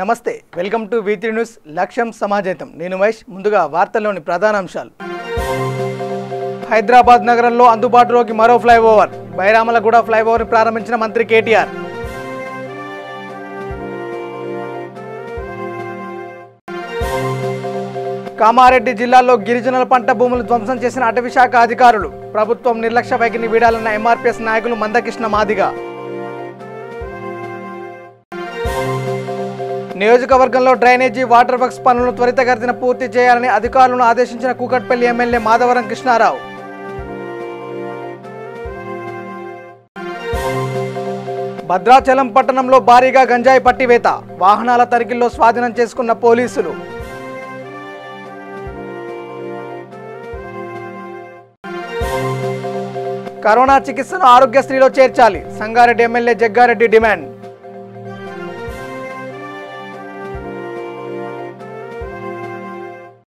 నమస్తే, welcome to V3 news లక్ష్యం సమాజేతం. నేను మహేష్. ముందుగా వార్తల్లోని ప్రధాన అంశాలు. హైదరాబాద్ నగరంలో అందుబాటులోకి మరో ఫ్లైఓవర్. బైరామలగూడ ఫ్లైఓవర్ ప్రారంభించిన మంత్రి కేటీఆర్. కామారెడ్డి జిల్లాలో గిరిజనుల పంట భూములు ధ్వంసం చేసిన అటవీ శాఖ అధికారులు. ప్రభుత్వం నిర్లక్ష్య వైఖరిని వీడాలన్న MRPS నాయకులు మందకృష్ణ మాదిగ. నియోజకవర్గంలో డ్రైనేజీ వాటర్ వర్క్స్ పనులను త్వరితగతిన పూర్తి చేయాలని అధికారులను ఆదేశించిన కూకట్పల్లి ఎమ్మెల్యే మాధవరం కృష్ణారావు. భద్రాచలం పట్టణంలో భారీగా గంజాయి పట్టివేత. వాహనాల తనిఖీల్లో స్వాధీనం చేసుకున్న పోలీసులు. కరోనా చికిత్సను ఆరోగ్యశ్రీలో చేర్చాలి. Sangareddy MLA Jaggareddy demand.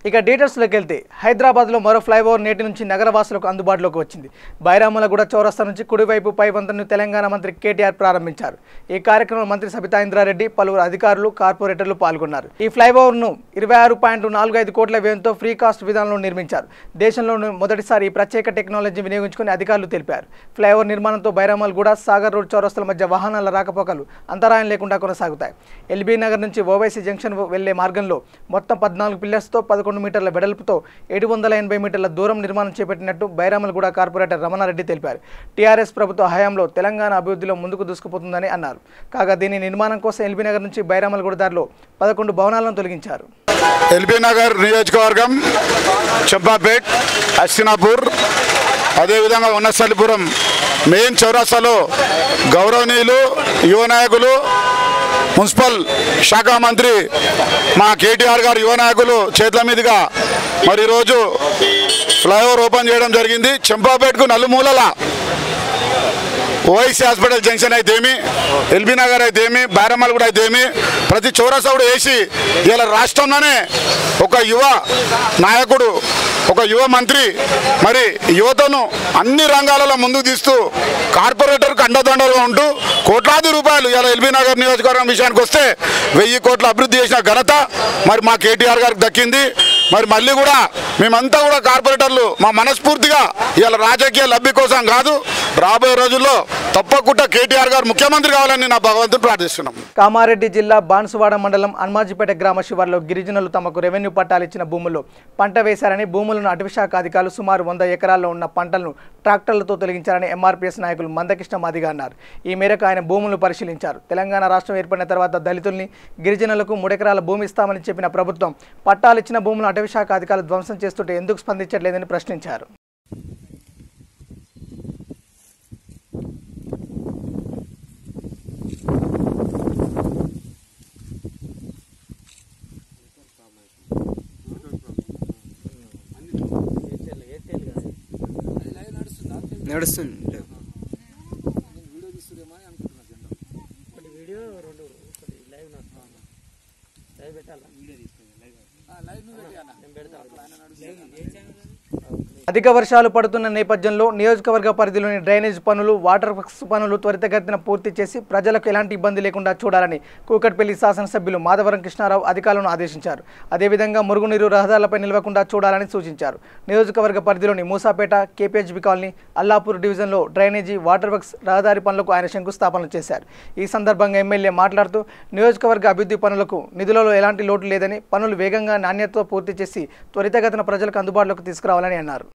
ఇక డీటెయిల్స్లోకి వెళ్తే, హైదరాబాద్లో మరో ఫ్లైఓవర్ నేటి నుంచి నగరవాసులకు అందుబాటులోకి వచ్చింది. బైరామలగూడ చౌరస్తా నుంచి కుడివైపు పై వంతెనను తెలంగాణ మంత్రి కేటీఆర్ ప్రారంభించారు. ఈ కార్యక్రమంలో మంత్రి సబితా ఇంద్రారెడ్డి, పలువురు అధికారులు, కార్పొరేటర్లు పాల్గొన్నారు. ఈ ఫ్లైఓవర్ను 26.45 కోట్ల వ్యయంతో ఫ్రీ కాస్ట్ విధానంలో నిర్మించారు. దేశంలోనే మొదటిసారి ఈ ప్రత్యేక టెక్నాలజీ వినియోగించుకుని అధికారులు తెలిపారు. ఫ్లైఓవర్ నిర్మాణంతో బైరామలగూడ, సాగర్ రోడ్ చౌరస్తాల మధ్య వాహనాల రాకపోకలు అంతరాయం లేకుండా కొనసాగుతాయి. ఎల్బీ నగర్ నుంచి ఓవైసీ జంక్షన్ వెళ్లే మార్గంలో మొత్తం 14 పిల్లర్స్తో 11 మీటర్ల వెడల్పుతో 780 మీటర్ల దూరం నిర్మాణం చేపట్టినట్టు బైరామలగూడ కార్పొరేటర్ రమణారెడ్డి తెలిపారు. టీఆర్ఎస్ ప్రభుత్వ హయాంలో తెలంగాణ అభివృద్ధిలో ముందుకు దూసుకుపోతుందని అన్నారు. కాగా దీని నిర్మాణం కోసం ఎల్బీ నగర్ నుంచి బైరామలగూడ దారిలో 11 భవనాలను తొలగించారు. ఎల్బీ నగర్ నియోజకవర్గం, చంపాపేట్, అస్సినాపూర్, అదేవిధంగా ఉన్నసల్లిపురం మెయిన్ చౌరస్తాలో గౌరవనీయులు యువ నాయకులు, మున్సిపల్ శాఖ మంత్రి మా కేటీఆర్ గారు యువ నాయకులు చేతుల మీదుగా మరి ఈరోజు ఫ్లైఓవర్ ఓపెన్ చేయడం జరిగింది. చంపాపేట్కు నలుమూలల ఓఐసీ హాస్పిటల్ జంక్షన్ అయితేమి, ఎల్బీ నగర్ అయితేమి, బైరామలగూడ అయితేమి, ప్రతి చౌరస్తా కూడా వేసి ఇలా రాష్ట్రంలోనే ఒక యువ నాయకుడు, ఒక యువ మంత్రి మరి యువతను అన్ని రంగాలలో ముందుకు తీస్తూ కార్పొరేటర్కు అండదండలుగా ఉంటూ కోట్లాది రూపాయలు ఇలా ఎల్బీ నగర్ నియోజకవర్గం విషయానికి వస్తే 1000 కోట్ల అభివృద్ధి చేసిన ఘనత మరి మా కేటీఆర్ గారికి దక్కింది. మరి మళ్ళీ కూడా మేమంతా కూడా కార్పొరేటర్లు మా మనస్ఫూర్తిగా ఇలా రాజకీయ లబ్ధి కోసం కాదు, రాబోయే రోజుల్లో తప్పకుండా కేటీఆర్ గారు ముఖ్యమంత్రి కావాలని నా భగవంతుని ప్రార్థిస్తున్నాం. కామారెడ్డి జిల్లా బాన్సువాడ మండలం అన్మాజిపేట గ్రామ శివార్లో గిరిజనులు తమకు రెవెన్యూ పట్టాలు ఇచ్చిన భూముల్లో పంట వేశారని, భూములను అటవీశాఖ అధికారులు సుమారు 100 ఎకరాల్లో ఉన్న పంటలను ట్రాక్టర్లతో తొలగించారని MRPS నాయకులు మందకృష్ణ మాదిగ అన్నారు. ఈ మేరకు ఆయన భూములను పరిశీలించారు. తెలంగాణ రాష్ట్రం ఏర్పడిన తర్వాత దళితుల్ని, గిరిజనులకు 3 ఎకరాల భూమి ఇస్తామని చెప్పిన ప్రభుత్వం పట్టాలు ఇచ్చిన భూములను అటవీశాఖ అధికారులు ధ్వంసం చేస్తుంటే ఎందుకు స్పందించట్లేదని ప్రశ్నించారు. నడుస్తుంది అధిక వర్షాలు పడుతున్న నేపథ్యంలో నియోజకవర్గ పరిధిలోని డ్రైనేజ్ పనులు, వాటర్ వర్క్స్ పనులు త్వరితగతిన పూర్తి చేసి ప్రజలకు ఎలాంటి ఇబ్బంది లేకుండా చూడాలని కూకట్పల్లి శాసనసభ్యులు మాధవరం కృష్ణారావు అధికారులను ఆదేశించారు. అదేవిధంగా మురుగునీరు రహదారులపై నిలవకుండా చూడాలని సూచించారు. నియోజకవర్గ పరిధిలోని మూసాపేట, KPHB కాలనీ, అల్లాపూర్ డివిజన్లో డ్రైనేజీ, వాటర్ వర్క్స్, రహదారి పనులకు ఆయన శంకుస్థాపనలు చేశారు. ఈ సందర్భంగా ఎమ్మెల్యే మాట్లాడుతూ నియోజకవర్గ అభివృద్ధి పనులకు నిధులలో ఎలాంటి లోటు లేదని, పనులు వేగంగా నాణ్యతతో పూర్తి చేసి త్వరితగతిన ప్రజలకు అందుబాటులోకి తీసుకురావాలని అన్నారు.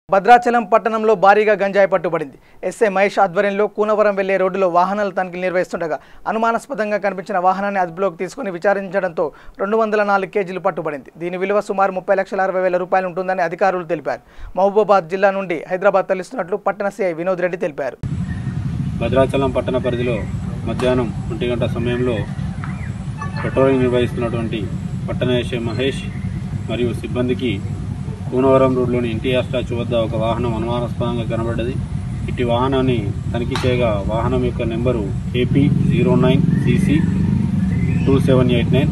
భద్రాచలం పట్టణంలో భారీగా గంజాయి పట్టుబడింది. ఎస్ఐ మహేష్ ఆధ్వర్యంలో కూనవరం వెళ్లే రోడ్డులో వాహనాల తనిఖీలు నిర్వహిస్తుండగా అనుమానాస్పదంగా కనిపించిన వాహనాన్ని అదుపులోకి తీసుకుని విచారించడంతో 204 కేజీలు పట్టుబడింది. దీని విలువ సుమారు 30,60,000 రూపాయలు ఉంటుందని అధికారులు తెలిపారు. మహబూబాబాద్ జిల్లా నుండి హైదరాబాద్ తరలిస్తున్నట్లు పట్టణ సిఐ వినోద్ రెడ్డి తెలిపారు. భద్రాచలం పట్టణ పరిధిలో మధ్యాహ్నం 1 గంట సమయంలో పెట్రోలింగ్ నిర్వహిస్తున్నటువంటి పట్టణ ఎస్ఐ మహేష్ మరియు సిబ్బందికి కూనవరం రోడ్లోని NTR స్టాచ్యూ వద్ద ఒక వాహనం అనుమానాస్పదంగా కనబడ్డది. ఇటు వాహనాన్ని తనిఖీ చేయగా వాహనం యొక్క నెంబరు AP09CC 2789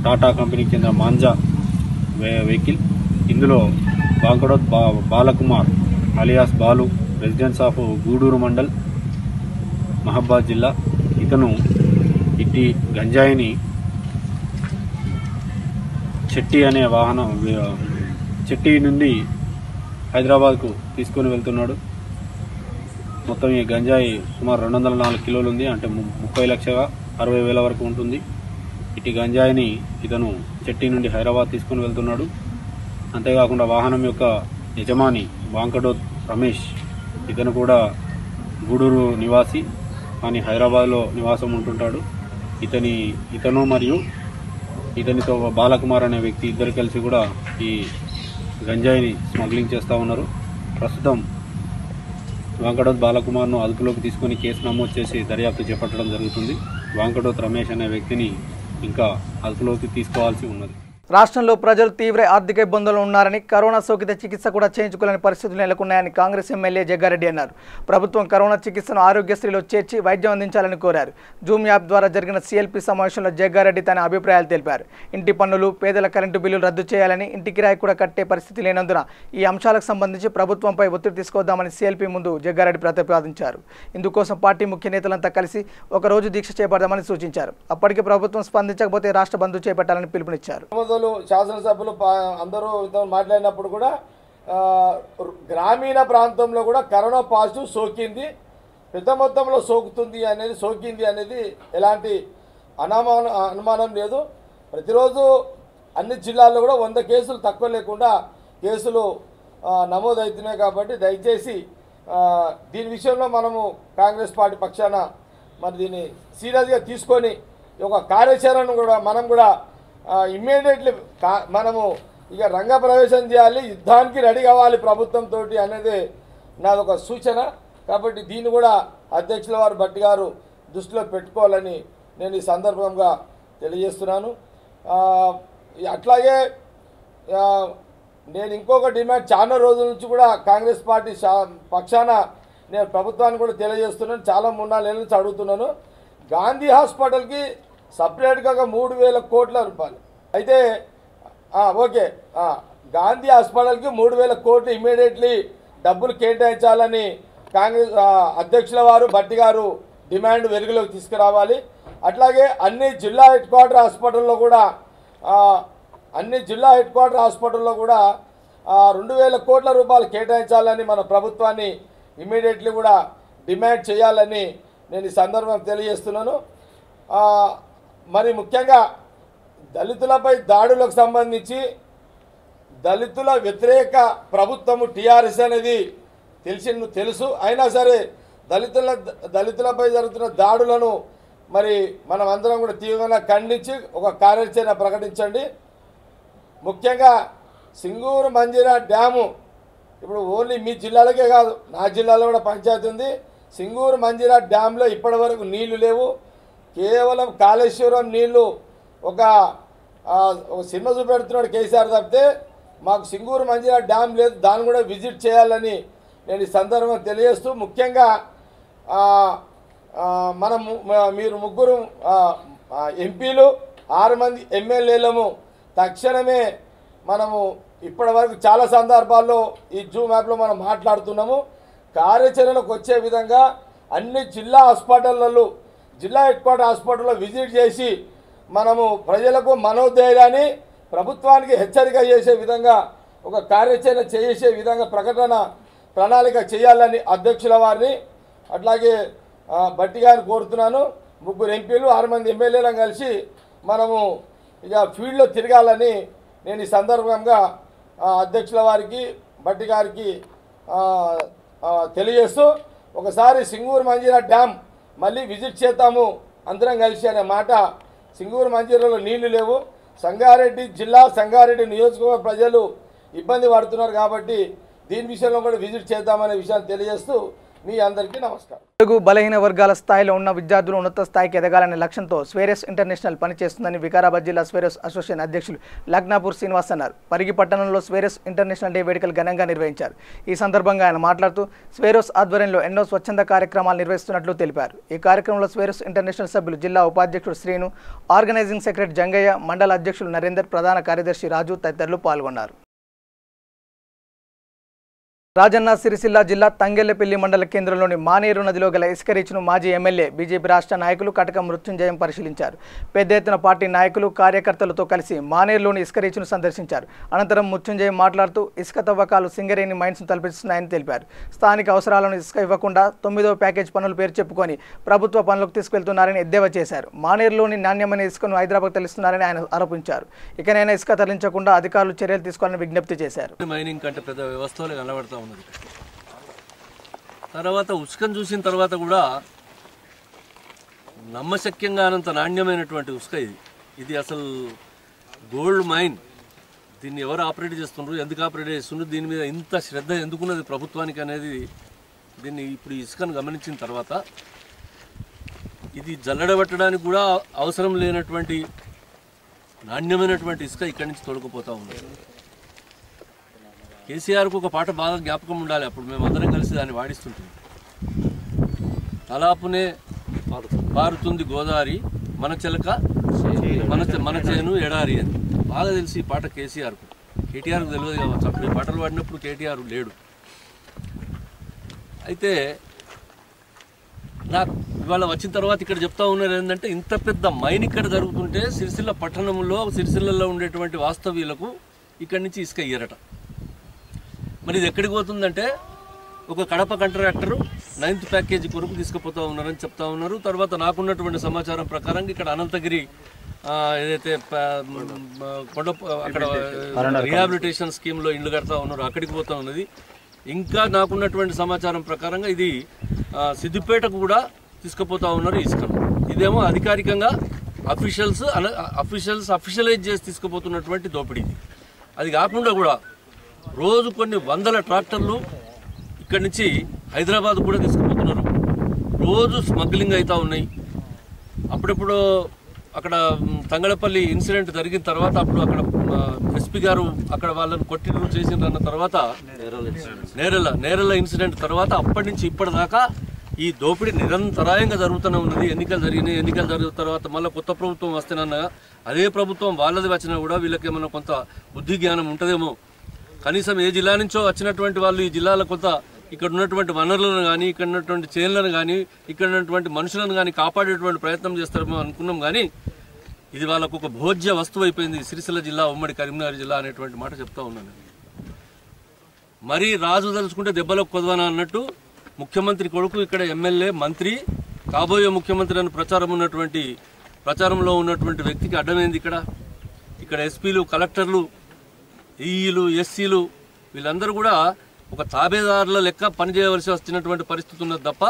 టాటా కంపెనీకి చెందిన మాంజా వెహికల్. ఇందులో Bankadoth Balakumar alias Balu, residence of Guduru mandal, Mahabad జిల్లా. ఇతను ఇట్టి గంజాయిని చెట్టి అనే వాహనం చెట్టి నుండి హైదరాబాద్కు తీసుకొని వెళ్తున్నాడు. మొత్తం ఈ గంజాయి సుమారు 204 కిలోలు ఉంది, అంటే 30,60,000 వరకు ఉంటుంది. ఇటు గంజాయిని ఇతను చెట్టి నుండి హైదరాబాద్ తీసుకొని వెళ్తున్నాడు. అంతేకాకుండా వాహనం యొక్క యజమాని వాంకడోత్ రమేష్, ఇతను కూడా గూడూరు నివాసి కానీ హైదరాబాద్లో నివాసం ఉంటుంటాడు. ఇతను మరియు ఇతనితో బాలకుమార్ అనే వ్యక్తి ఇద్దరు కలిసి కూడా ఈ గంజాయిని స్మగ్లింగ్ చేస్తూ ఉన్నారు. ప్రస్తుతం వాంకడోత్ బాలకుమార్ను అదుపులోకి తీసుకొని కేసు నమోదు చేసి దర్యాప్తు చేపట్టడం జరుగుతుంది. వాంకడోత్ రమేష్ అనే వ్యక్తిని ఇంకా అదుపులోకి తీసుకోవాల్సి ఉన్నది. రాష్ట్రంలో ప్రజలు తీవ్ర ఆర్థిక ఇబ్బందులు ఉన్నారని, కరోనా సోకిత చికిత్స కూడా చేయించుకోలేని పరిస్థితులు నెలకొన్నాయని కాంగ్రెస్ ఎమ్మెల్యే జగ్గారెడ్డి అన్నారు. ప్రభుత్వం కరోనా చికిత్సను ఆరోగ్యశ్రీలో చేర్చి వైద్యం అందించాలని కోరారు. జూమ్ యాప్ ద్వారా జరిగిన సిఎల్పి సమావేశంలో జగ్గారెడ్డి తన అభిప్రాయాలు తెలిపారు. ఇంటి పన్నులు, పేదల కరెంటు బిల్లులు రద్దు చేయాలని, ఇంటి కిరాయి కూడా కట్టే పరిస్థితి లేనందున ఈ అంశాలకు సంబంధించి ప్రభుత్వంపై ఒత్తిడి తీసుకొద్దామని సిఎల్పి ముందు జగ్గారెడ్డి ప్రతిపాదించారు. ఇందుకోసం పార్టీ ముఖ్య నేతలంతా కలిసి ఒకరోజు దీక్ష చేపడదామని సూచించారు. అప్పటికి ప్రభుత్వం స్పందించకపోతే రాష్ట్ర బంద్ చేపట్టాలని పిలుపునిచ్చారు. శాసనసభ్యులు అందరూ మాట్లాడినప్పుడు కూడా గ్రామీణ ప్రాంతంలో కూడా కరోనా పాజిటివ్ సోకింది, పెద్ద మొత్తంలో సోకింది అనేది ఎలాంటి అనుమానం లేదు. ప్రతిరోజు అన్ని జిల్లాల్లో కూడా 100 కేసులు తక్కువ లేకుండా కేసులు నమోదవుతున్నాయి. కాబట్టి దయచేసి దీని విషయంలో మనము కాంగ్రెస్ పార్టీ పక్షాన మరి దీన్ని సీరియస్గా తీసుకొని ఒక కార్యాచరణను కూడా మనం కూడా ఇమ్మీడియట్లీ మనము ఇక రంగప్రవేశం చేయాలి, యుద్ధానికి రెడీ కావాలి ప్రభుత్వంతో అనేది నాదొక సూచన. కాబట్టి దీన్ని కూడా అధ్యక్షుల వారు భట్టి గారు దృష్టిలో పెట్టుకోవాలని నేను ఈ సందర్భంగా తెలియజేస్తున్నాను. అట్లాగే నేను ఇంకొక డిమాండ్ చాలా రోజుల నుంచి కూడా కాంగ్రెస్ పార్టీ పక్షాన నేను ప్రభుత్వాన్ని కూడా తెలియజేస్తున్నాను. చాలా 3-4 ఏళ్ళ నుంచి అడుగుతున్నాను. గాంధీ హాస్పిటల్కి సపరేట్గా 3,000 కోట్ల రూపాయలు అయితే ఓకే, గాంధీ హాస్పిటల్కి 3,000 కోట్లు ఇమ్మీడియట్లీ డబ్బులు కేటాయించాలని కాంగ్రెస్ అధ్యక్షుల వారు భట్టి గారు డిమాండ్ వెలుగులోకి తీసుకురావాలి. అట్లాగే అన్ని జిల్లా హెడ్ క్వార్టర్ హాస్పిటల్లో కూడా 2,000 కోట్ల రూపాయలు కేటాయించాలని మన ప్రభుత్వాన్ని ఇమ్మీడియట్లీ కూడా డిమాండ్ చేయాలని నేను ఈ సందర్భం తెలియజేస్తున్నాను. మరి ముఖ్యంగా దళితులపై దాడులకు సంబంధించి దళితుల వ్యతిరేక ప్రభుత్వము టీఆర్ఎస్ అనేది తెలుసు. అయినా సరే దళితులపై జరుగుతున్న దాడులను మరి మనం అందరం కూడా తీవ్రంగా ఖండించి ఒక కార్యాచరణ ప్రకటించండి. ముఖ్యంగా సింగూరు మంజీరా డ్యాము ఇప్పుడు ఓన్లీ మీ జిల్లాలకే కాదు, నా జిల్లాలో కూడా పంచాయతీ ఉంది. సింగూరు మంజీరా డ్యాంలో ఇప్పటి వరకు నీళ్లు లేవు. కేవలం కాళేశ్వరం నీళ్లు ఒక సినిమా చూపెడుతున్నాడు కేసీఆర్ తప్పితే మాకు సింగూరు మంజీరా డ్యామ్ లేదు. దాన్ని కూడా విజిట్ చేయాలని నేను ఈ సందర్భంగా తెలియజేస్తూ, ముఖ్యంగా మీరు 3 ఎంపీలు 6 మంది ఎమ్మెల్యేలము తక్షణమే మనము ఇప్పటి వరకు చాలా సందర్భాల్లో ఈ జూమ్ యాప్లో మనం మాట్లాడుతున్నాము. కార్యాచరణకు వచ్చే విధంగా అన్ని జిల్లా హెడ్ క్వార్టర్ హాస్పిటల్లో విజిట్ చేసి మనము ప్రజలకు మనోధైర్యాన్ని, ప్రభుత్వానికి హెచ్చరిక చేసే విధంగా ఒక కార్యాచరణ చేసే విధంగా ప్రణాళిక చేయాలని అధ్యక్షుల వారిని అట్లాగే భట్టి గారిని కోరుతున్నాను. 3 ఎంపీలు 6 మంది ఎమ్మెల్యేలను కలిసి మనము ఇక ఫీల్డ్లో తిరగాలని నేను ఈ సందర్భంగా అధ్యక్షుల వారికి భట్టి గారికి తెలియజేస్తూ, ఒకసారి సింగూరు మంజీరా డ్యామ్ మళ్ళీ విజిట్ చేద్దాము అందరం కలిసి అనే మాట. సింగూరు మంజీరాలో నీళ్లు లేవు. సంగారెడ్డి జిల్లా, సంగారెడ్డి నియోజకవర్గ ప్రజలు ఇబ్బంది పడుతున్నారు. కాబట్టి దీని విషయంలో కూడా విజిట్ చేద్దామనే విషయాన్ని తెలియజేస్తూ మీ అందరికీ నమస్కారం. తెలుగు బలహీన వర్గాల స్థాయిలో ఉన్న విద్యార్థులు ఉన్నత స్థాయికి ఎదగాలనే లక్ష్యంతో స్వేరస్ ఇంటర్నేషనల్ పనిచేస్తుందని వికారాబాద్ జిల్లా స్వేరస్ అసోసియేషన్ అధ్యక్షులు లగ్నాపూర్ శ్రీనివాస్ అన్నారు. పరిగి పట్టణంలో స్వేరస్ ఇంటర్నేషనల్ డే వేడుకలు ఘనంగా నిర్వహించారు. ఈ సందర్భంగా ఆయన మాట్లాడుతూ స్వేరస్ ఆధ్వర్యంలో ఎన్నో స్వచ్ఛంద కార్యక్రమాలు నిర్వహిస్తున్నట్లు తెలిపారు. ఈ కార్యక్రమంలో స్వేరస్ ఇంటర్నేషనల్ సభ్యులు జిల్లా ఉపాధ్యక్షుడు శ్రీను, ఆర్గనైజింగ్ సెక్రటరీ జంగయ్య, మండల అధ్యక్షులు నరేందర్, ప్రధాన కార్యదర్శి రాజు తదితరులు పాల్గొన్నారు. రాజన్న సిరిసిల్ల జిల్లా తంగెళ్లపల్లి మండల కేంద్రంలోని మానేరు నదిలో గల ఇసుక రీచ్ను మాజీ ఎమ్మెల్యే బీజేపీ రాష్ట్ర నాయకులు కటక మృత్యుంజయం పరిశీలించారు. పెద్ద ఎత్తున పార్టీ నాయకులు కార్యకర్తలతో కలిసి మానేరులోని ఇసుక రీచ్ను సందర్శించారు. అనంతరం మృత్యుంజయం మాట్లాడుతూ ఇసుక తవ్వకాలు సింగరేణి మైన్స్ను తలపిస్తున్నాయని తెలిపారు. స్థానిక అవసరాలను ఇసుక ఇవ్వకుండా 9వ ప్యాకేజ్ పనుల పేరు చెప్పుకొని ప్రభుత్వ పనులకు తీసుకెళ్తున్నారని ఎద్దేవా చేశారు. మానేరులోని నాణ్యమైన ఇసుకను హైదరాబాద్ తరలిస్తున్నారని ఆయన ఆరోపించారు. ఇకనైనా ఇసుక తరలించకుండా అధికారులు చర్యలు తీసుకోవాలని విజ్ఞప్తి చేశారు. మైనింగ్ కంటే పెద్ద వ్యవస్థలు కనబడతా ఉన్నది. తర్వాత ఉసుకను చూసిన తర్వాత కూడా నమ్మశక్యంగా అనంత నాణ్యమైనటువంటి ఉసుక ఇది అసలు గోల్డ్ మైన్. దీన్ని ఎవరు ఆపరేట్ చేస్తున్నారు, ఎందుకు ఆపరేట్ చేస్తున్నారు, దీని మీద ఇంత శ్రద్ధ ఎందుకున్నది ప్రభుత్వానికి అనేది దీన్ని ఇప్పుడు ఇసుకను గమనించిన తర్వాత ఇది జల్లడబట్టడానికి కూడా అవసరం లేనటువంటి నాణ్యమైనటువంటి ఇసుక ఇక్కడి నుంచి తొలగిపోతూ ఉంది. కేసీఆర్కు ఒక పాట బాగా జ్ఞాపకం ఉండాలి. అప్పుడు మేము అందరం కలిసి దాన్ని వాడిస్తుంటాం. తలాపునే పారుతుంది గోదావరి, మన చిలక మన చేను ఎడారి అని బాగా తెలిసి ఈ పాట కేసీఆర్కు. కేటీఆర్కు తెలియదు కావచ్చు. అప్పుడు ఈ పాటలు పాడినప్పుడు కేటీఆర్ లేడు. అయితే నాకు ఇవాళ వచ్చిన తర్వాత ఇక్కడ చెప్తా ఉన్నారు ఏంటంటే, ఇంత పెద్ద మైన్ ఇక్కడ జరుగుతుంటే సిరిసిల్ల పట్టణంలో సిరిసిల్లలో ఉండేటువంటి వాస్తవ్యులకు ఇక్కడి నుంచి ఇసుక ఇయ్యరట. మరి ఇది ఎక్కడికి పోతుందంటే, ఒక కడప కాంట్రాక్టరు 9th ప్యాకేజీ కొరకు తీసుకుపోతా ఉన్నారని చెప్తా ఉన్నారు. తర్వాత నాకున్నటువంటి సమాచారం ప్రకారం ఇక్కడ అనంతగిరి ఏదైతే కొండ అక్కడ రిహాబిలిటేషన్ స్కీమ్లో ఇల్లు కడతా ఉన్నారో అక్కడికి పోతా ఉన్నది. ఇంకా నాకున్నటువంటి సమాచారం ప్రకారంగా ఇది సిద్దిపేటకు కూడా తీసుకుపోతా ఉన్నారు ఇసుకను. ఇదేమో అధికారికంగా అఫీషియలైజ్ చేసి తీసుకుపోతున్నటువంటి దోపిడీ. అది కాకుండా కూడా రోజు కొన్ని వందల ట్రాక్టర్లు ఇక్కడి నుంచి హైదరాబాద్ కూడా తీసుకుపోతున్నారు. రోజు స్మగ్లింగ్ అవుతూ ఉన్నాయి. అప్పుడెప్పుడు అక్కడ తంగళపల్లి ఇన్సిడెంట్ జరిగిన తర్వాత అప్పుడు అక్కడ ఎస్పీ గారు అక్కడ వాళ్ళని కొట్టిన చేసిన తర్వాత నేరెల ఇన్సిడెంట్ తర్వాత అప్పటి నుంచి ఇప్పటిదాకా ఈ దోపిడీ నిరంతరాయంగా జరుగుతూనే ఉన్నది. ఎన్నికలు జరిగినాయి. ఎన్నికలు జరిగిన తర్వాత మళ్ళీ కొత్త ప్రభుత్వం వస్తేనన్నా అదే ప్రభుత్వం వాళ్ళది వచ్చినా కూడా వీళ్ళకి ఏమైనా కొంత బుద్ధి జ్ఞానం ఉంటుందేమో. కనీసం ఏ జిల్లా నుంచో వచ్చినటువంటి వాళ్ళు ఈ జిల్లాలో కొంత ఇక్కడ ఉన్నటువంటి వనరులను కానీ, ఇక్కడ ఉన్నటువంటి చేనులను కానీ, ఇక్కడ ఉన్నటువంటి మనుషులను కానీ కాపాడేటువంటి ప్రయత్నం చేస్తారేమో అనుకున్నాం. కానీ ఇది వాళ్ళకు ఒక భోజ్య వస్తువు అయిపోయింది. సిరిసిల్ల జిల్లా, ఉమ్మడి కరీంనగర్ జిల్లా అనేటువంటి మాట చెప్తా ఉన్నాను. మరీ రాజు తలుచుకుంటే దెబ్బలకు కొదవనా అన్నట్టు ముఖ్యమంత్రి కొడుకు ఇక్కడ ఎమ్మెల్యే, మంత్రి, కాబోయే ముఖ్యమంత్రి అని ప్రచారంలో ఉన్నటువంటి వ్యక్తికి అడ్డమైంది. ఇక్కడ ఎస్పీలు, కలెక్టర్లు, ఈఈలు, ఎస్సీలు వీళ్ళందరూ కూడా ఒక తాబేదారుల లెక్క పనిచేయవలసి వచ్చినటువంటి పరిస్థితి ఉన్నది తప్ప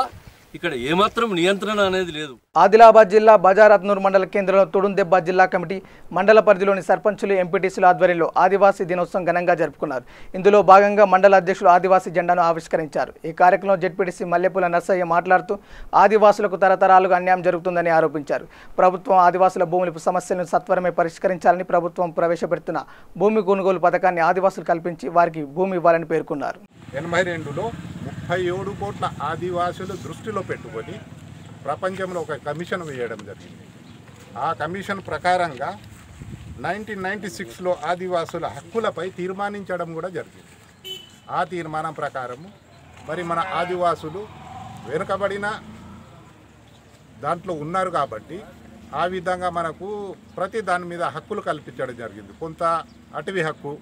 ఇక్కడ ఏమాత్రం నియంత్రణ అనేది లేదు. ఆదిలాబాద్ జిల్లా బజారత్నూర్ మండల కేంద్రంలో తుడుందెబ్బ జిల్లా కమిటీ మండల పరిధిలోని సర్పంచులు, ఎంపీటీసీల ఆధ్వర్యంలో ఆదివాసీ దినోత్సవం ఘనంగా జరుపుకున్నారు. ఇందులో భాగంగా మండల అధ్యక్షులు ఆదివాసీ జెండాను ఆవిష్కరించారు. ఈ కార్యక్రమంలో జెడ్పీటీసీ మల్లెపూల నర్సయ్య మాట్లాడుతూ ఆదివాసులకు తరతరాలుగా అన్యాయం జరుగుతుందని ఆరోపించారు. ప్రభుత్వం ఆదివాసుల భూముల సమస్యలను సత్వరమే పరిష్కరించాలని, ప్రభుత్వం ప్రవేశపెడుతున్న భూమి కొనుగోలు పథకాన్ని ఆదివాసులు కల్పించి వారికి భూమి ఇవ్వాలని పేర్కొన్నారు. 82లో 37 కోట్ల ఆదివాసులు దృష్టిలో పెట్టుకొని ప్రపంచంలో ఒక కమిషన్ వేయడం జరిగింది. ఆ కమిషన్ ప్రకారంగా 1996లో ఆదివాసుల హక్కులపై తీర్మానించడం కూడా జరిగింది. ఆ తీర్మానం ప్రకారము మరి మన ఆదివాసులు వెనుకబడిన దాంట్లో ఉన్నారు కాబట్టి ఆ విధంగా మనకు ప్రతి దాని మీద హక్కులు కల్పించడం జరిగింది. కొంత అటవీ హక్కు,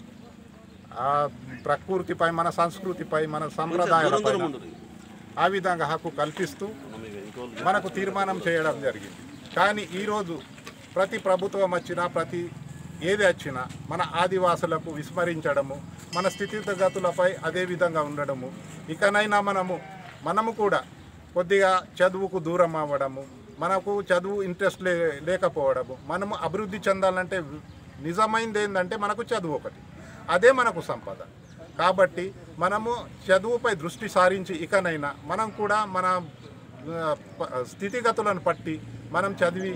ప్రకృతిపై, మన సంస్కృతిపై, మన సంప్రదాయాలపై ఆ విధంగా హక్కు కల్పిస్తూ మనకు తీర్మానం చేయడం జరిగింది. కానీ ఈరోజు ప్రతి ప్రభుత్వం వచ్చినా, ఏది వచ్చినా మన ఆదివాసులకు విస్మరించడము, మన స్థితిగతులపై అదే విధంగా ఉండడము, ఇకనైనా మనము కూడా కొద్దిగా చదువుకు దూరం అవ్వడము, మనకు చదువు ఇంట్రెస్ట్ లేకపోవడము. మనము అభివృద్ధి చెందాలంటే నిజమైంది ఏంటంటే మనకు చదువు ఒకటి, అదే మనకు సంపద. కాబట్టి మనము చదువుపై దృష్టి సారించి ఇకనైనా మనం కూడా మన స్థితిగతులను పట్టి మనం చదివి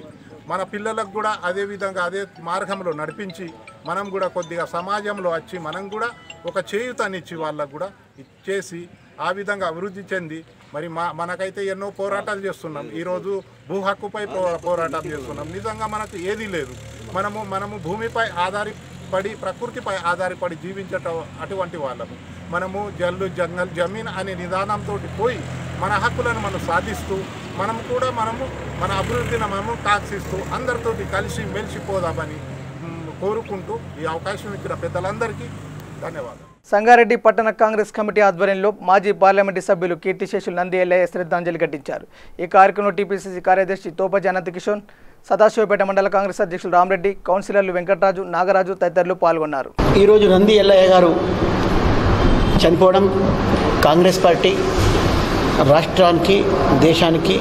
మన పిల్లలకు కూడా అదే విధంగా అదే మార్గంలో నడిపించి మనం కూడా కొద్దిగా సమాజంలో వచ్చి మనం కూడా ఒక చేయూతనిచ్చి వాళ్ళకు కూడా ఇచ్చేసి ఆ విధంగా అభివృద్ధి చెంది మరి మనకైతే ఎన్నో పోరాటాలు చేస్తున్నాం. ఈరోజు భూ హక్కుపై పోరాటం చేస్తున్నాం. నిజంగా మనకు ఏదీ లేదు. మనము భూమిపై ఆధారపడి, ప్రకృతిపై ఆధారపడి జీవించటం అటువంటి వాళ్ళము. మనము జల్లు జంగల్ జమీన్ అనే నిదానంతో పోయి మన హక్కులను మనం సాధిస్తూ మనము మన అభివృద్ధిని మనము టాక్సిస్తూ అందరితోటి కలిసి మెలిసిపోదామని కోరుకుంటూ ఈ అవకాశం ఇచ్చిన పెద్దలందరికీ ధన్యవాదాలు. సంగారెడ్డి పట్టణ కాంగ్రెస్ కమిటీ ఆధ్వర్యంలో మాజీ పార్లమెంటు సభ్యులు కీర్తిశేషులు నంది ఎల్లయ్య శ్రద్ధాంజలి ఘటించారు. ఈ కార్యక్రమంలో టీపీసీసీ కార్యదర్శి తోపజ అనంతకిషోర్, సదాశివపేట మండల కాంగ్రెస్ అధ్యక్షులు రామరెడ్డి, కౌన్సిలర్లు వెంకటరాజు, నాగరాజు తదితరులు పాల్గొన్నారు. ఈరోజు నంది ఎల్లయ్య గారు చనిపోవడం కాంగ్రెస్ పార్టీ రాష్ట్రానికి దేశానికి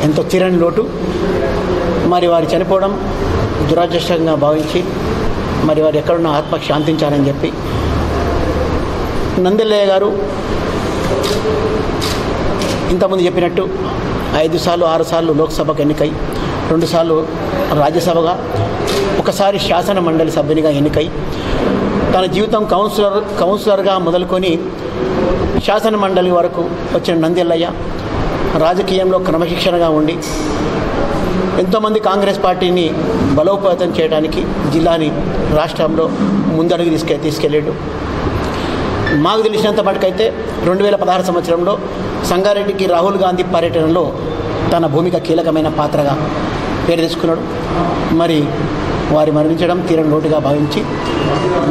ఎంతో తీరని లోటు. మరి వారు చనిపోవడం దురదృష్టంగా భావించి మరి వారు ఎక్కడున్న ఆత్మ శాంతించాలని చెప్పి నందెల్లయ్య గారు ఇంతకుముందు చెప్పినట్టు 5 సార్లు 6 సార్లు లోక్సభకు ఎన్నికై 2 సార్లు రాజ్యసభగా ఒకసారి శాసన మండలి సభ్యునిగా ఎన్నికై తన జీవితం కౌన్సిలర్గా మొదలుకొని శాసన మండలి వరకు వచ్చిన నందెల్లయ్య రాజకీయంలో క్రమశిక్షణగా ఉండి ఎంతోమంది కాంగ్రెస్ పార్టీని బలోపేతం చేయడానికి జిల్లాని రాష్ట్రంలో ముందడుగు తీసుకెళ్ళాడు. మాకు తెలిసినంత మటుకైతే 2016 సంవత్సరంలో సంగారెడ్డికి రాహుల్ గాంధీ పర్యటనలో తన భూమిక కీలకమైన పాత్రగా పేరు తెచ్చుకున్నాడు. మరి వారి మరణించడం తీరని లోటుగా భావించి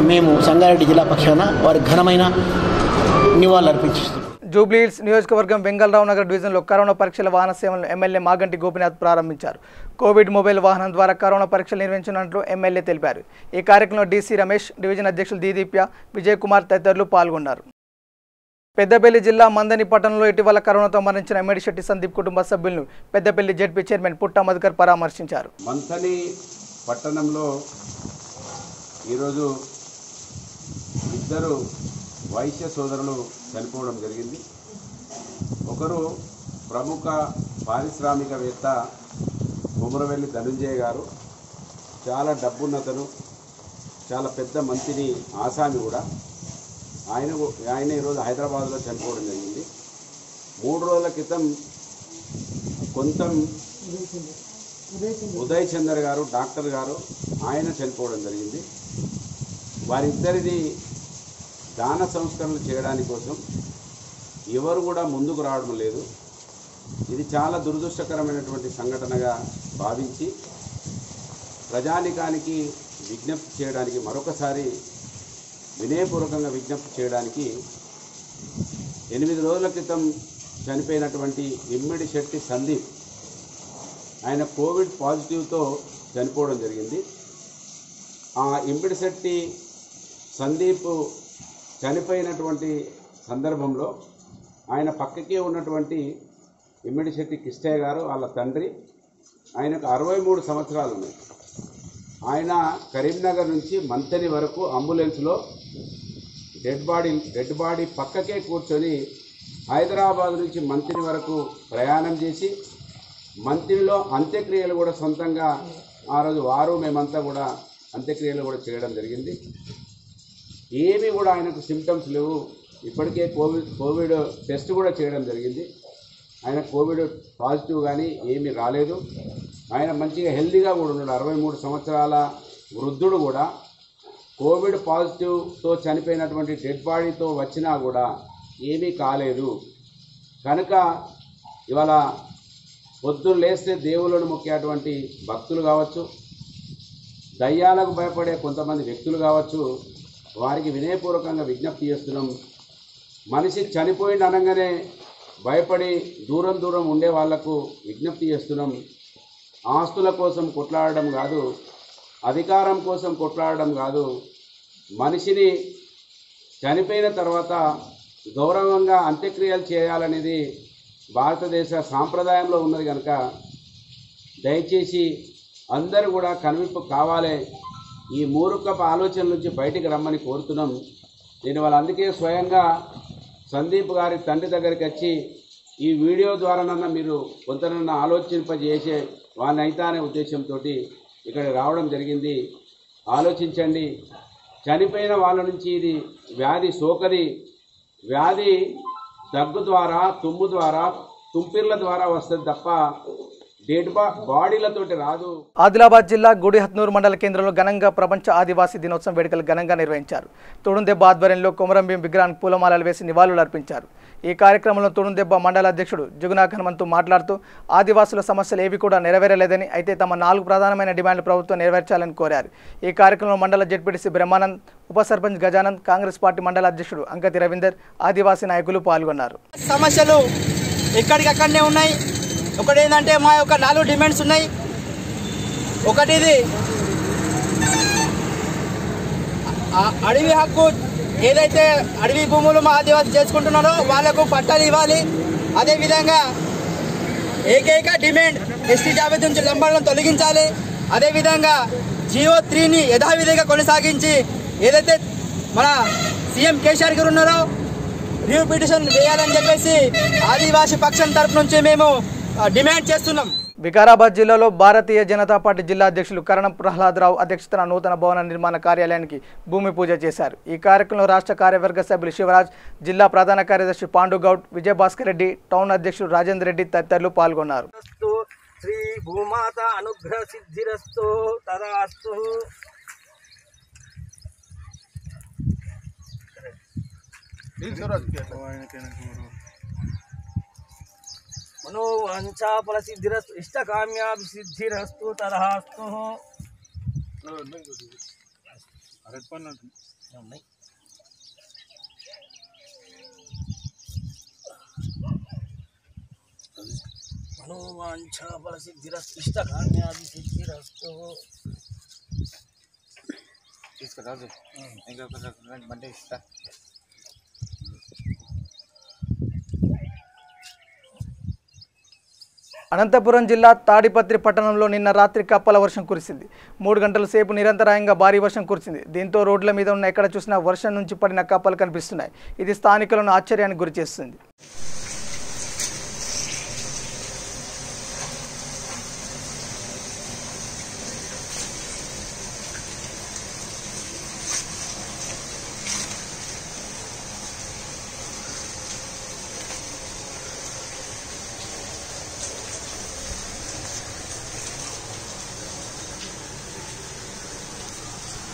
మేము సంగారెడ్డి జిల్లా పక్షాన వారి ఘనమైన నివాళులర్పించిస్తున్నాం. జూబ్లీహిల్స్ నియోజకవర్గం వెంగళరావు నగర్ డివిజన్లో కరోనా పరీక్షల వాహన సేవలను ఎమ్మెల్యే మాగంటి గోపినాథ్ ప్రారంభించారు. కోవిడ్ మొబైల్ వాహనం ద్వారా కరోనా పరీక్షలు నిర్వహించినట్లు ఎమ్మెల్యే తెలిపారు. ఈ కార్యక్రమంలో డీసీ రమేష్, డివిజన్ అధ్యక్షులు దీదీప్య, విజయ్ కుమార్ తదితరులు పాల్గొన్నారు. పెద్దపల్లి జిల్లా మందని పట్టణంలో ఇటీవల కరోనాతో మరణించిన మేడిశెట్టి సందీప్ కుటుంబ సభ్యులను పెద్దపల్లి జెడ్పీ చైర్మన్ పుట్ట మధుకర్ పరామర్శించారు. మంతని పట్టణంలో ఈరోజు 2 వైశ్య సోదరులు చనిపోవడం జరిగింది. ఒకరు ప్రముఖ పారిశ్రామికవేత్త కొమరవెల్లి ధనుంజయ గారు, చాలా డబ్బున్నతను, చాలా పెద్ద మంత్రి, ఆసామి కూడా. ఆయన ఈరోజు హైదరాబాద్లో చనిపోవడం జరిగింది. 3 రోజుల క్రితం కొంతం ఉదయ్ చందర్ గారు, డాక్టర్ గారు, ఆయన చనిపోవడం జరిగింది. వారిద్దరిది దాన సంస్కరణలు చేయడానికి కోసం ఎవరు కూడా ముందుకు రావడం లేదు. ఇది చాలా దురదృష్టకరమైనటువంటి సంఘటనగా భావించి ప్రజానికానికి విజ్ఞప్తి చేయడానికి, మరొకసారి వినయపూర్వకంగా విజ్ఞప్తి చేయడానికి 8 రోజుల క్రితం చనిపోయినటువంటి ఇమ్మిడిశెట్టి సందీప్, ఆయన కోవిడ్ పాజిటివ్తో చనిపోవడం జరిగింది. ఆ ఇమ్మిడిశెట్టి సందీప్ చనిపోయినటువంటి సందర్భంలో ఆయన పక్కకే ఉన్నటువంటి ఇమ్మిడిశెట్టి కిష్టయ్య గారు, వాళ్ళ తండ్రి, ఆయనకు 63 సంవత్సరాలు ఉన్నాయి. ఆయన కరీంనగర్ నుంచి మంతని వరకు అంబులెన్స్లో డెడ్ బాడీ పక్కకే కూర్చొని హైదరాబాద్ నుంచి మంతని వరకు ప్రయాణం చేసి మంతనిలో అంత్యక్రియలు కూడా సొంతంగా ఆ రోజు మేమంతా కూడా అంత్యక్రియలు కూడా చేయడం జరిగింది. ఏమీ కూడా ఆయనకు సిమ్టమ్స్ లేవు. ఇప్పటికే కోవిడ్ టెస్ట్ కూడా చేయడం జరిగింది. ఆయన కోవిడ్ పాజిటివ్ కానీ ఏమీ రాలేదు. ఆయన మంచిగా హెల్తీగా కూడా ఉన్నాడు. 63 సంవత్సరాల వృద్ధుడు కూడా కోవిడ్ పాజిటివ్తో చనిపోయినటువంటి డెడ్ బాడీతో వచ్చినా కూడా ఏమీ కాలేదు. కనుక ఇవాళ పొద్దున్న లేస్తే దేవుళ్ళను మొక్కేటువంటి భక్తులు కావచ్చు, దయ్యాలకు భయపడే కొంతమంది వ్యక్తులు కావచ్చు, వారికి వినయపూర్వకంగా విజ్ఞప్తి చేస్తున్నాం. మనిషి చనిపోయిన అనగానే భయపడి దూరం ఉండే వాళ్లకు విజ్ఞప్తి చేస్తున్నాం. ఆస్తుల కోసం కొట్లాడడం కాదు, అధికారం కోసం కొట్లాడడం కాదు, మనిషిని చనిపోయిన తర్వాత గౌరవంగా అంత్యక్రియలు చేయాలనేది భారతదేశ సాంప్రదాయంలో ఉన్నది. కనుక దయచేసి అందరూ కూడా కనువిప్పు కావాలి. ఈ మూర్ఖపు ఆలోచనల నుంచి బయటికి రమ్మని కోరుతున్నాం. నేను అందుకే స్వయంగా సందీప్ గారి తండ్రి దగ్గరికి వచ్చి ఈ వీడియో ద్వారానన్నా మీరు కొంతనన్నా ఆలోచింపజేసే వాడిని అయితే అనే ఉద్దేశంతో ఇక్కడ రావడం జరిగింది. ఆలోచించండి. చనిపోయిన వాళ్ళ నుంచి ఇది వ్యాధి సోకది. వ్యాధి దగ్గు ద్వారా, తుమ్ము ద్వారా, తుంపిర్ల ద్వారా వస్తుంది తప్ప డెడ్ బాడీలతోటి రాదు. ఆదిలాబాద్ జిల్లా గుడిహత్నూరు మండల కేంద్రంలో ఘనంగా ప్రపంచ ఆదివాసీ దినోత్సవం వేడుకలు ఘనంగా నిర్వహించారు. తుడుందెబ్బ ఆధ్వర్యంలో కొమరంభీం విగ్రహానికి పూలమాలలు వేసి నివాళులు అర్పించారు. ఈ కార్యక్రమంలో తుడుందెబ్బ మండల అధ్యక్షుడు జుగునాక్ హనుమంతు మాట్లాడుతూ ఆదివాసుల సమస్యలు ఏవి కూడా నెరవేరలేదని, అయితే తమ 4 ప్రధానమైన డిమాండ్లు ప్రభుత్వం నెరవేర్చాలని కోరారు. ఈ కార్యక్రమంలో మండల జెడ్పీటీసీ బ్రహ్మానంద్, ఉప సర్పంచ్ గజానంద్, కాంగ్రెస్ పార్టీ మండల అధ్యక్షుడు అంకతి రవీందర్, ఆదివాసీ నాయకులు పాల్గొన్నారు. సమస్యలు ఎక్కడికక్కడనే ఉన్నాయి. ఒకటి ఏంటంటే మా యొక్క 4 డిమాండ్స్ ఉన్నాయి. ఒకటిది అడవి హక్కు, ఏదైతే అడవి భూములు మా ఆదివాసీ చేసుకుంటున్నారో వాళ్లకు పట్టాలు ఇవ్వాలి. అదేవిధంగా ఏకైక డిమాండ్ ఎస్టీ జాబితా నుంచి లంబాలను తొలగించాలి. అదేవిధంగా జియో 3ని యథావిధిగా కొనసాగించి ఏదైతే మన సీఎం కేసీఆర్ గారు ఉన్నారో రివ్యూ పిటిషన్ వేయాలని చెప్పేసి ఆదివాసీ పక్షం తరపు నుంచి మేము డిమాండ్ చేస్తున్నాం. వికారాబాద్ జిల్లాలో భారతీయ జనతా పార్టీ జిల్లా అధ్యక్షులు కరణం ప్రహ్లాదరావు అధ్యక్షతన నూతన భవన నిర్మాణ కార్యాలయానికి భూమి పూజ చేశారు. ఈ కార్యక్రమంలో రాష్ట్ర కార్యవర్గ సభ్యులు శివరాజ్, జిల్లా ప్రధాన కార్యదర్శి పాండుగౌడ్, విజయభాస్కర్ రెడ్డి, టౌన్ అధ్యక్షుడు రాజేందర్ రెడ్డి తదితరులు పాల్గొన్నారు. శ్రీ భూమాత అనుగ్రహ సిద్ధిరస్తు తదాస్తు. మనోవాంఛాఫల సిద్ధిరస్తు ఇష్టకామ్యాభి సిద్ధిరస్తు తదాస్తు. మనోవాంఛాఫల సిద్ధిరస్తు ఇష్టకామ్యాభి సిద్ధిరస్తు. తీసుకురాజు ఇంకా బండి ఇస్తా. అనంతపురం జిల్లా తాడిపత్రి పట్టణంలో నిన్న రాత్రి కప్పల వర్షం కురిసింది. 3 గంటల సేపు నిరంతరాయంగా భారీ వర్షం కురిసింది. దీంతో రోడ్ల మీద ఉన్న ఎక్కడ చూసినా వర్షం నుంచి పడిన కప్పలు కనిపిస్తున్నాయి. ఇది స్థానికులను ఆశ్చర్యానికి గురిచేస్తుంది.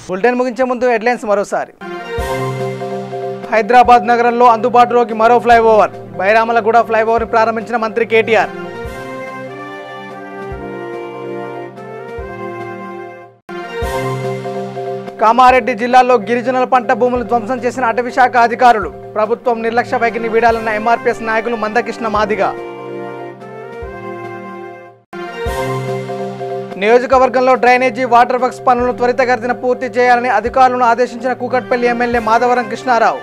బులెటిన్ ముగించే ముందు హెడ్లైన్స్ మరోసారి. హైదరాబాద్ నగరంలో అందుబాటులోకి మరో ఫ్లైఓవర్. బైరామలగూడ ఫ్లైఓవర్ని ప్రారంభించిన మంత్రి కేటీఆర్. కామారెడ్డి జిల్లాలో గిరిజనుల పంట భూములు ధ్వంసం చేసిన అటవీ శాఖ అధికారులు. ప్రభుత్వం నిర్లక్ష్య వైఖరిని వీడాలన్న ఎంఆర్పీఎస్ నాయకులు మందకృష్ణ మాదిగ. నియోజకవర్గంలో డ్రైనేజీ, వాటర్ వర్క్స్ పనులను త్వరితగతిన పూర్తి చేయాలని అధికారులను ఆదేశించిన కూకట్పల్లి ఎమ్మెల్యే మాధవరం కృష్ణారావు.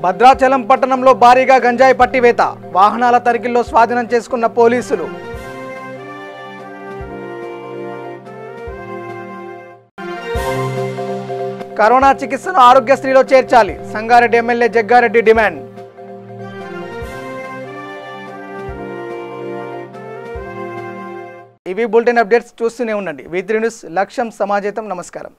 భద్రాచలం పట్టణంలో భారీగా గంజాయి పట్టివేత. వాహనాల తనిఖీల్లో స్వాధీనం చేసుకున్న పోలీసులు. కరోనా చికిత్సను ఆరోగ్యశ్రీలో చేర్చాలి. Sangareddy MLA Jaggareddy demand. ఇవి బులెటిన్ అప్డేట్స్. చూస్తూనే ఉండండి V3 న్యూస్. లక్ష్యం సమాజేతం. నమస్కారం.